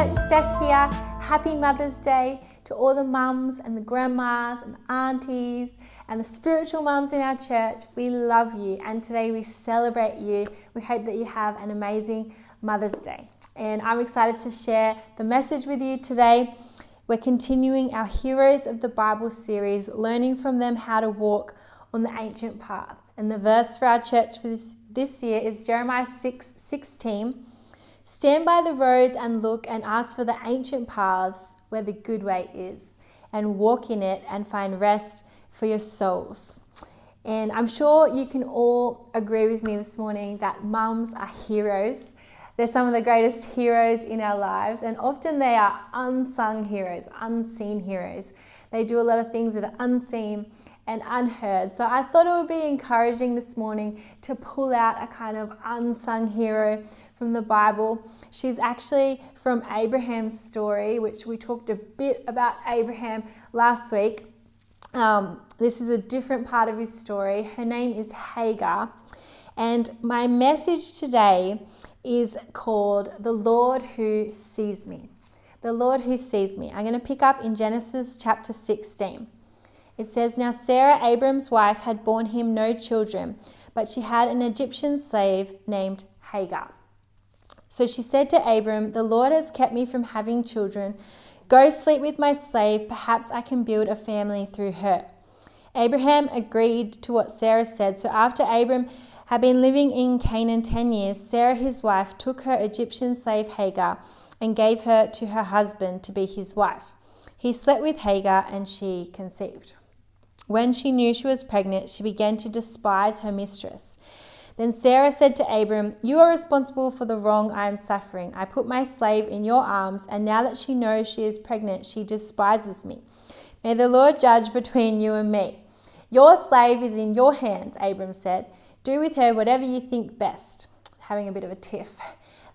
Church, Steph here. Happy Mother's Day to all the mums and the grandmas and the aunties and the spiritual mums in our church. We love you and today we celebrate you. We hope that you have an amazing Mother's Day. And I'm excited to share the message with you today. We're continuing our Heroes of the Bible series, learning from them how to walk on the ancient path. And the verse for our church for this year is Jeremiah 6:16. Stand by the roads and look and ask for the ancient paths where the good way is, and walk in it and find rest for your souls. And I'm sure you can all agree with me this morning that mums are heroes. They're some of the greatest heroes in our lives, and often they are unsung heroes, unseen heroes. They do a lot of things that are unseen and unheard. So I thought it would be encouraging this morning to pull out a kind of unsung hero from the Bible. She's actually from Abraham's story, which we talked a bit about Abraham last week. This is a different part of his story. Her name is Hagar. And my message today is called The Lord Who Sees Me. The Lord Who Sees Me. I'm going to pick up in Genesis chapter 16. It says, Now Sarah, Abram's wife, had borne him no children, but she had an Egyptian slave named Hagar. So she said to Abram, The Lord has kept me from having children. Go sleep with my slave. Perhaps I can build a family through her. Abraham agreed to what Sarah said. So after Abram had been living in Canaan 10 years, Sarah, his wife, took her Egyptian slave Hagar and gave her to her husband to be his wife. He slept with Hagar and she conceived. When she knew she was pregnant, she began to despise her mistress. Then Sarah said to Abram, You are responsible for the wrong I am suffering. I put my slave in your arms, and now that she knows she is pregnant, she despises me. May the Lord judge between you and me. Your slave is in your hands, Abram said. Do with her whatever you think best. Having a bit of a tiff.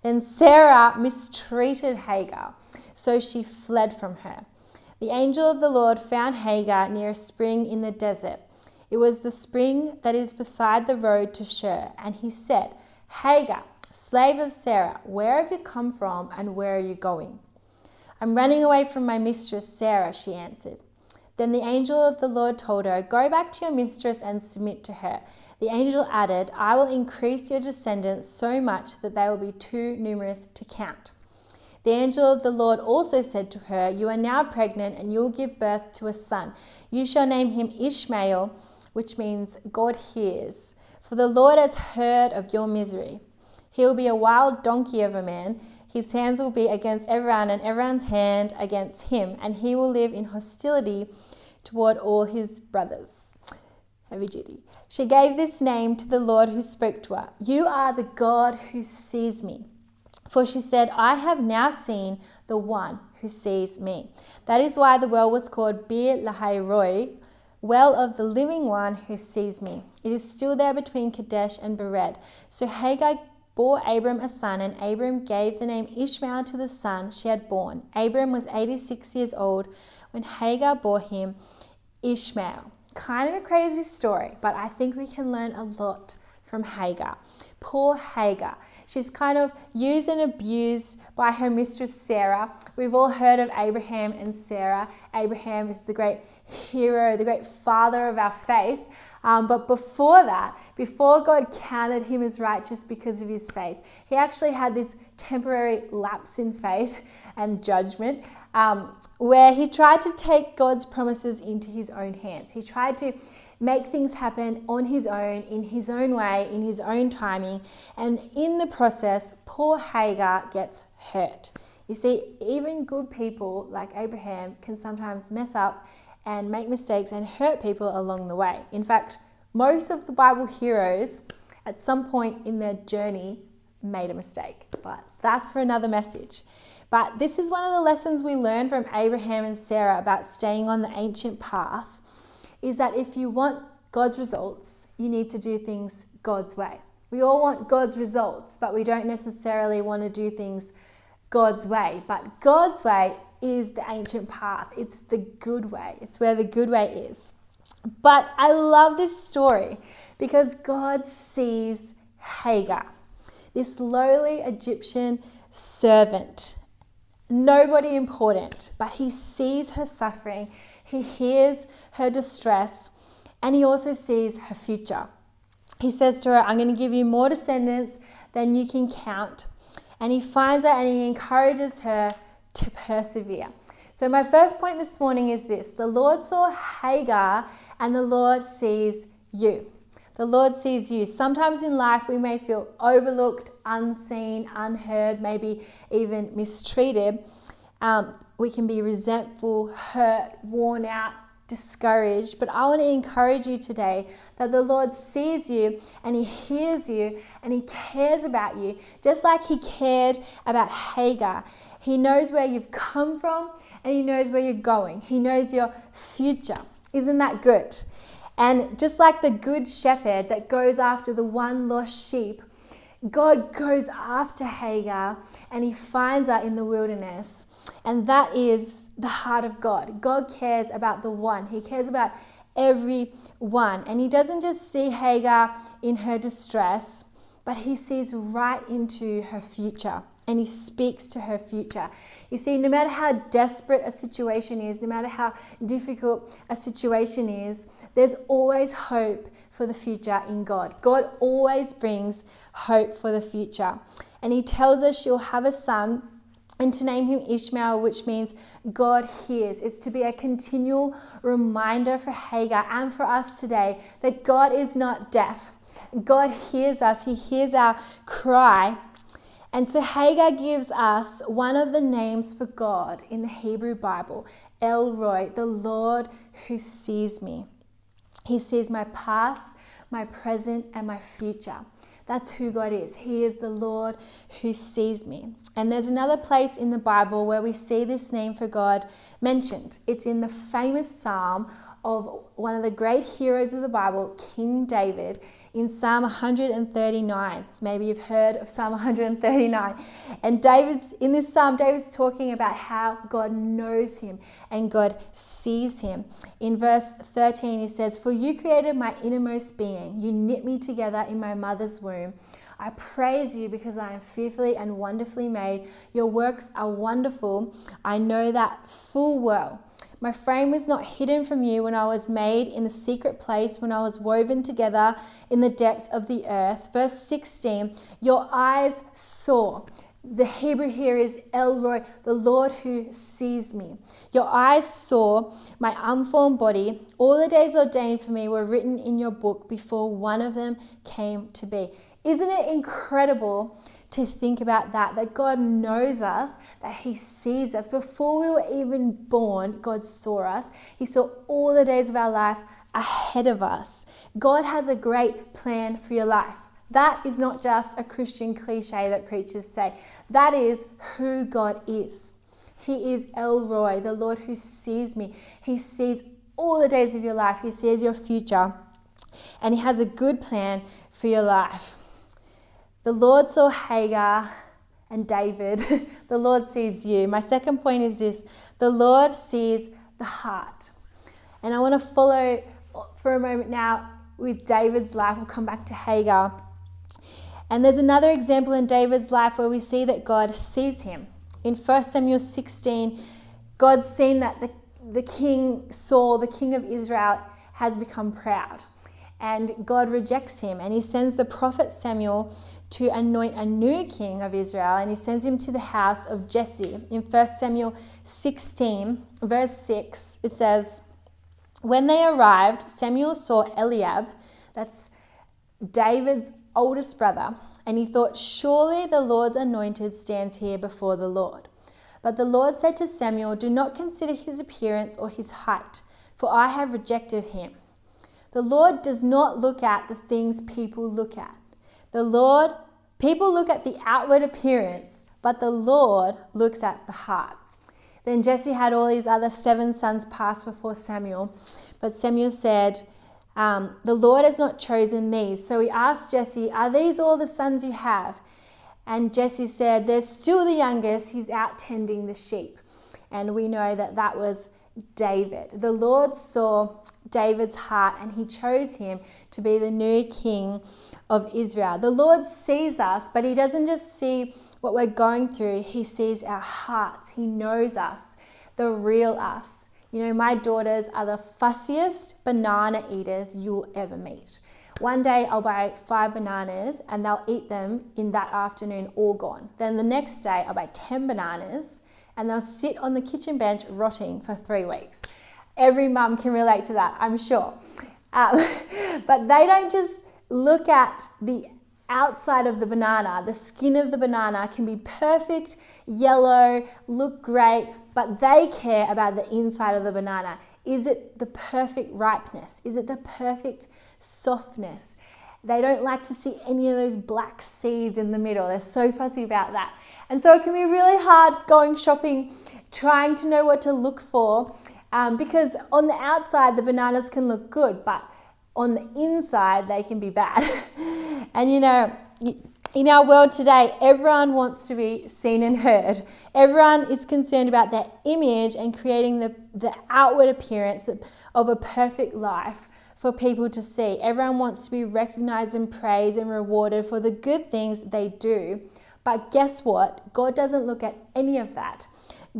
Then Sarah mistreated Hagar, so she fled from her. The angel of the Lord found Hagar near a spring in the desert. It was the spring that is beside the road to Shur. And he said, Hagar, slave of Sarah, where have you come from and where are you going? I'm running away from my mistress Sarah, she answered. Then the angel of the Lord told her, Go back to your mistress and submit to her. The angel added, I will increase your descendants so much that they will be too numerous to count. The angel of the Lord also said to her, You are now pregnant and you will give birth to a son. You shall name him Ishmael, which means God hears. For the Lord has heard of your misery. He will be a wild donkey of a man. His hands will be against everyone and everyone's hand against him. And he will live in hostility toward all his brothers. Heavy duty. She gave this name to the Lord who spoke to her. You are the God who sees me. For she said, I have now seen the one who sees me. That is why the well was called Bir Lahai Roi, well of the living one who sees me. It is still there between Kadesh and Bered. So Hagar bore Abram a son, and Abram gave the name Ishmael to the son she had born. Abram was 86 years old when Hagar bore him Ishmael. Kind of a crazy story, but I think we can learn a lot from Hagar. Poor Hagar. She's kind of used and abused by her mistress Sarah. We've all heard of Abraham and Sarah. Abraham is the great hero, the great father of our faith. But before that, before God counted him as righteous because of his faith, he actually had this temporary lapse in faith and judgment where he tried to take God's promises into his own hands. He tried to make things happen on his own, in his own way, in his own timing. And in the process, poor Hagar gets hurt. You see, even good people like Abraham can sometimes mess up and make mistakes and hurt people along the way. In fact, most of the Bible heroes at some point in their journey made a mistake. But that's for another message. But this is one of the lessons we learn from Abraham and Sarah about staying on the ancient path, is that if you want God's results, you need to do things God's way. We all want God's results, but we don't necessarily want to do things God's way. But God's way is the ancient path. It's the good way. It's where the good way is. But I love this story because God sees Hagar, this lowly Egyptian servant. nobody important, but he sees her suffering, he hears her distress, and he also sees her future. He says to her, I'm going to give you more descendants than you can count. And he finds her and he encourages her to persevere. So my first point this morning is this: the Lord saw Hagar and the Lord sees you. The Lord sees you. Sometimes in life we may feel overlooked, unseen, unheard, maybe even mistreated. We can be resentful, hurt, worn out, discouraged. But I want to encourage you today that the Lord sees you and he hears you and he cares about you just like he cared about Hagar. He knows where you've come from and he knows where you're going. He knows your future. Isn't that good? And just like the good shepherd that goes after the one lost sheep, God goes after Hagar and he finds her in the wilderness. And that is the heart of God. God cares about the one. He cares about every one. And he doesn't just see Hagar in her distress, but he sees right into her future. And he speaks to her future. You see, no matter how desperate a situation is, no matter how difficult a situation is, there's always hope for the future in God. God always brings hope for the future. And he tells us she'll have a son and to name him Ishmael, which means God hears. It's to be a continual reminder for Hagar and for us today that God is not deaf. God hears us. He hears our cry. And so Hagar gives us one of the names for God in the Hebrew Bible, El Roi, the Lord who sees me. He sees my past, my present, and my future. That's who God is. He is the Lord who sees me. And there's another place in the Bible where we see this name for God mentioned. It's in the famous Psalm of one of the great heroes of the Bible, King David, in Psalm 139. Maybe you've heard of Psalm 139. And in this Psalm, David's talking about how God knows him and God sees him. In verse 13, he says, "For you created my innermost being. You knit me together in my mother's womb. I praise you because I am fearfully and wonderfully made. Your works are wonderful. I know that full well. My frame was not hidden from you when I was made in the secret place, when I was woven together in the depths of the earth." Verse 16, your eyes saw. The Hebrew here is El Roi, the Lord who sees me. Your eyes saw my unformed body. All the days ordained for me were written in your book before one of them came to be. Isn't it incredible to think about that God knows us, that he sees us. Before we were even born, God saw us. He saw all the days of our life ahead of us. God has a great plan for your life. That is not just a Christian cliche that preachers say. That is who God is. He is El Roi, the Lord who sees me. He sees all the days of your life. He sees your future. And he has a good plan for your life. The Lord saw Hagar and David. The Lord sees you. My second point is this: the Lord sees the heart. And I want to follow for a moment now with David's life. We'll come back to Hagar. And there's another example in David's life where we see that God sees him. In 1 Samuel 16, God's seen that the king Saul, the king of Israel, has become proud. And God rejects him, and he sends the prophet Samuel to anoint a new king of Israel, and he sends him to the house of Jesse. In 1 Samuel 16, verse 6, it says, "When they arrived, Samuel saw Eliab," that's David's oldest brother, "and he thought, surely the Lord's anointed stands here before the Lord. But the Lord said to Samuel, do not consider his appearance or his height, for I have rejected him. The Lord does not look at the things people look at. People look at the outward appearance, but the Lord looks at the heart." Then Jesse had all his other 7 sons pass before Samuel. But Samuel said, "The Lord has not chosen these." So he asked Jesse, "Are these all the sons you have?" And Jesse said, "There's still the youngest. He's out tending the sheep." And we know that was David. The Lord saw David's heart and he chose him to be the new king of Israel. The Lord sees us, but he doesn't just see what we're going through, he sees our hearts. He knows us, the real us. You know, my daughters are the fussiest banana eaters you'll ever meet. One day I'll buy 5 bananas and they'll eat them in that afternoon, all gone. Then the next day I'll buy 10 bananas and they'll sit on the kitchen bench rotting for 3 weeks. Every mum can relate to that, I'm sure. But they don't just look at the outside of the banana. The skin of the banana can be perfect, yellow, look great, but they care about the inside of the banana. Is it the perfect ripeness? Is it the perfect softness? They don't like to see any of those black seeds in the middle. They're so fussy about that. And so it can be really hard going shopping, trying to know what to look for, because on the outside the bananas can look good, but on the inside they can be bad. And you know, in our world today, everyone wants to be seen and heard. Everyone is concerned about their image and creating the outward appearance of a perfect life for people to see. Everyone wants to be recognized and praised and rewarded for the good things they do. But guess what? God doesn't look at any of that.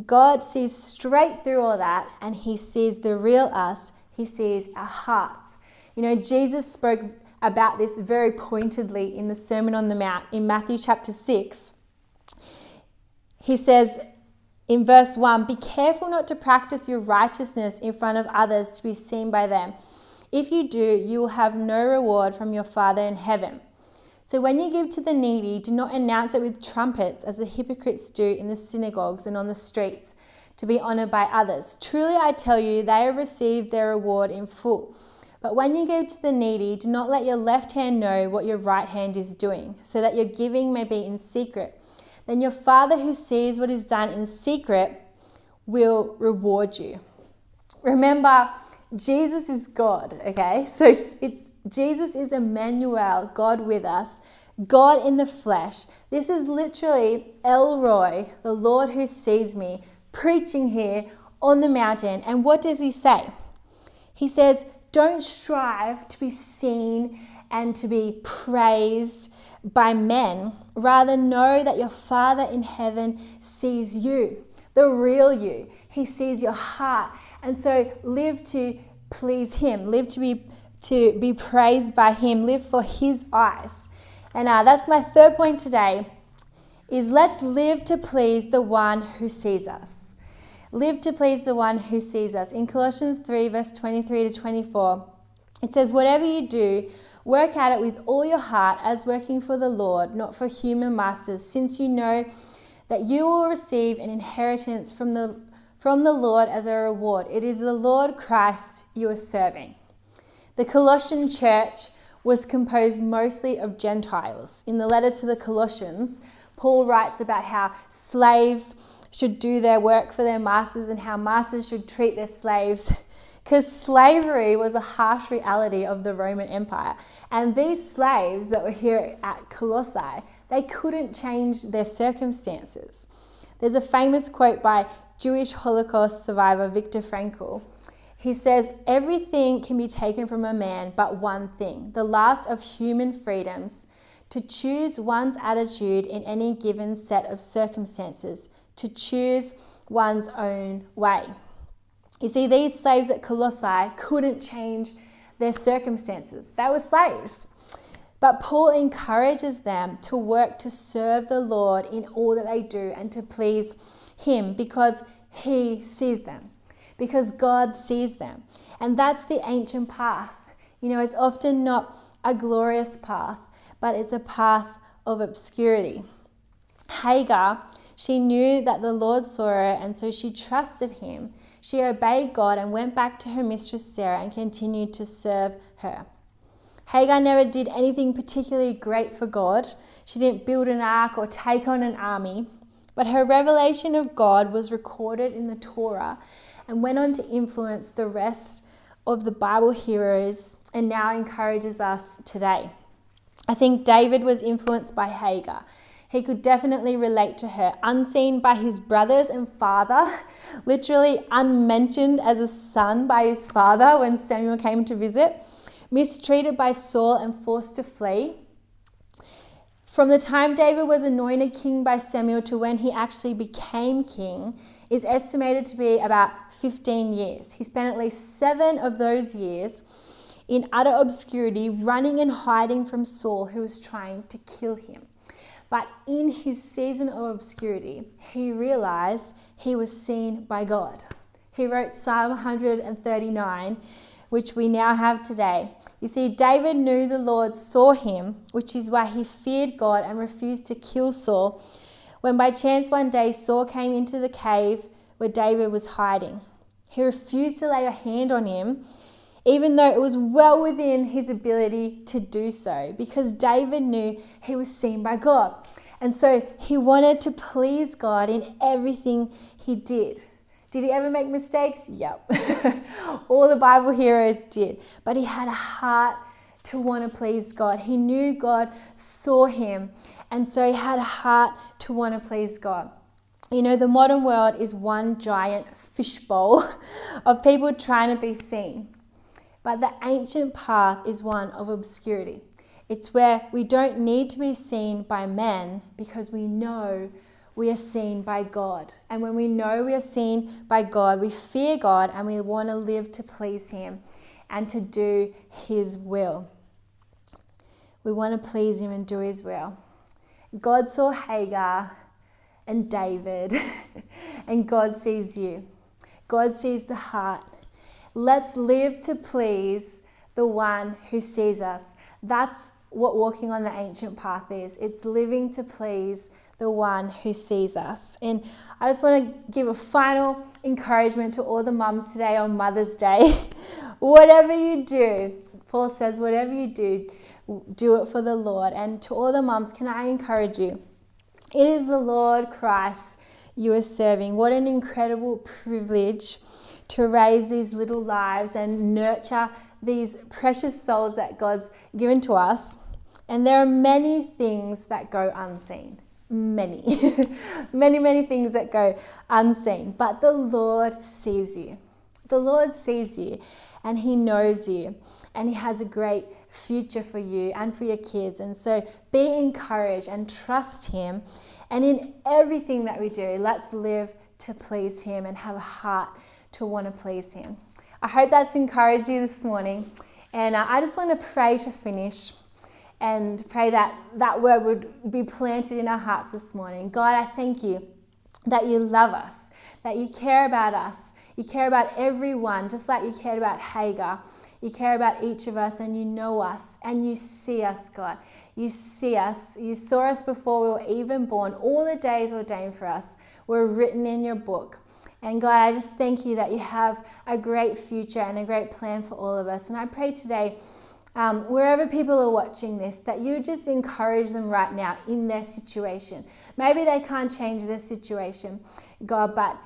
God sees straight through all that, and he sees the real us. He sees our hearts. You know, Jesus spoke about this very pointedly in the Sermon on the Mount in Matthew chapter 6. He says in verse 1, "Be careful not to practice your righteousness in front of others to be seen by them. If you do, you will have no reward from your Father in heaven. So when you give to the needy, do not announce it with trumpets as the hypocrites do in the synagogues and on the streets to be honored by others. Truly I tell you, they have received their reward in full. But when you give to the needy, do not let your left hand know what your right hand is doing, so that your giving may be in secret. Then your Father who sees what is done in secret will reward you." Remember, Jesus is God, okay? So Jesus is Emmanuel, God with us, God in the flesh. This is literally El Roy, the Lord who sees me, preaching here on the mountain. And what does he say? He says, don't strive to be seen and to be praised by men. Rather know that your Father in heaven sees you, the real you. He sees your heart. And so live to please him, live to be praised by him, live for his eyes. And that's my third point today, is let's live to please the one who sees us. Live to please the one who sees us. In Colossians 3 verse 23 to 24, it says, "Whatever you do, work at it with all your heart as working for the Lord, not for human masters, since you know that you will receive an inheritance from the Lord as a reward. It is the Lord Christ you are serving." The Colossian church was composed mostly of Gentiles. In the letter to the Colossians, Paul writes about how slaves should do their work for their masters and how masters should treat their slaves, because slavery was a harsh reality of the Roman Empire. And these slaves that were here at Colossae, they couldn't change their circumstances. There's a famous quote by Jewish Holocaust survivor Viktor Frankl. He says, "Everything can be taken from a man but one thing, the last of human freedoms, to choose one's attitude in any given set of circumstances, to choose one's own way." You see, these slaves at Colossae couldn't change their circumstances. They were slaves. But Paul encourages them to work to serve the Lord in all that they do and to please him, because he sees them, because God sees them. And that's the ancient path. You know, it's often not a glorious path, but it's a path of obscurity. Hagar, she knew that the Lord saw her, and so she trusted him. She obeyed God and went back to her mistress Sarah and continued to serve her. Hagar never did anything particularly great for God. She didn't build an ark or take on an army, but her revelation of God was recorded in the Torah and went on to influence the rest of the Bible heroes and now encourages us today. I think David was influenced by Hagar. He could definitely relate to her, unseen by his brothers and father, literally unmentioned as a son by his father when Samuel came to visit, mistreated by Saul and forced to flee. From the time David was anointed king by Samuel to when he actually became king is estimated to be about 15 years. He spent at least 7 of those years in utter obscurity, running and hiding from Saul, who was trying to kill him. But in his season of obscurity, he realized he was seen by God. He wrote Psalm 139, which we now have today. You see, David knew the Lord saw him, which is why he feared God and refused to kill Saul, when by chance one day Saul came into the cave where David was hiding. He refused to lay a hand on him, even though it was well within his ability to do so, because David knew he was seen by God. And so he wanted to please God in everything he did. Did he ever make mistakes? Yep. All the Bible heroes did. But he had a heart to want to please God. He knew God saw him, and so he had a heart to want to please God. You know, the modern world is one giant fishbowl of people trying to be seen. But the ancient path is one of obscurity. It's where we don't need to be seen by men because we know we are seen by God. And when we know we are seen by God, we fear God and we want to live to please him and to do his will. We want to please him and do his will. God saw Hagar and David, and God sees you. God sees the heart. Let's live to please the one who sees us. That's what walking on the ancient path is. It's living to please the one who sees us. And I just want to give a final encouragement to all the mums today on Mother's Day. Whatever you do, Paul says, whatever you do it for the Lord. And to all the mums, can I encourage you? It is the Lord Christ you are serving. What an incredible privilege to raise these little lives and nurture these precious souls that God's given to us. And there are many things that go unseen. Many things that go unseen. But the Lord sees you. The Lord sees you and he knows you. And he has a great future for you and for your kids. And so be encouraged and trust him. And in everything that we do, let's live to please him and have a heart to want to please him. I hope that's encouraged you this morning. And I just want to pray to finish and pray that that word would be planted in our hearts this morning. God, I thank you that you love us, that you care about us. You care about everyone, just like you cared about Hagar. You care about each of us and you know us and you see us, God. You see us. You saw us before we were even born. All the days ordained for us were written in your book. And God, I just thank you that you have a great future and a great plan for all of us. And I pray today, wherever people are watching this, that you just encourage them right now in their situation. Maybe they can't change their situation, God, but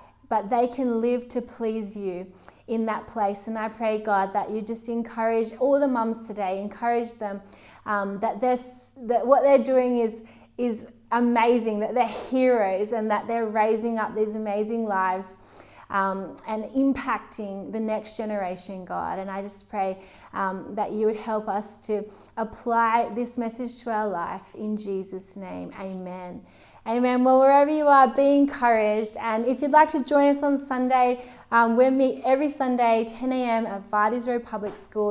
they can live to please you in that place. And I pray, God, that you just encourage all the mums today, encourage them that what they're doing is amazing, that they're heroes and that they're raising up these amazing lives and impacting the next generation, God. And I just pray that you would help us to apply this message to our life in Jesus' name. Amen. Amen. Well, wherever you are, be encouraged. And if you'd like to join us on Sunday, we meet every Sunday, 10 a.m. at Vardy's Road Public School.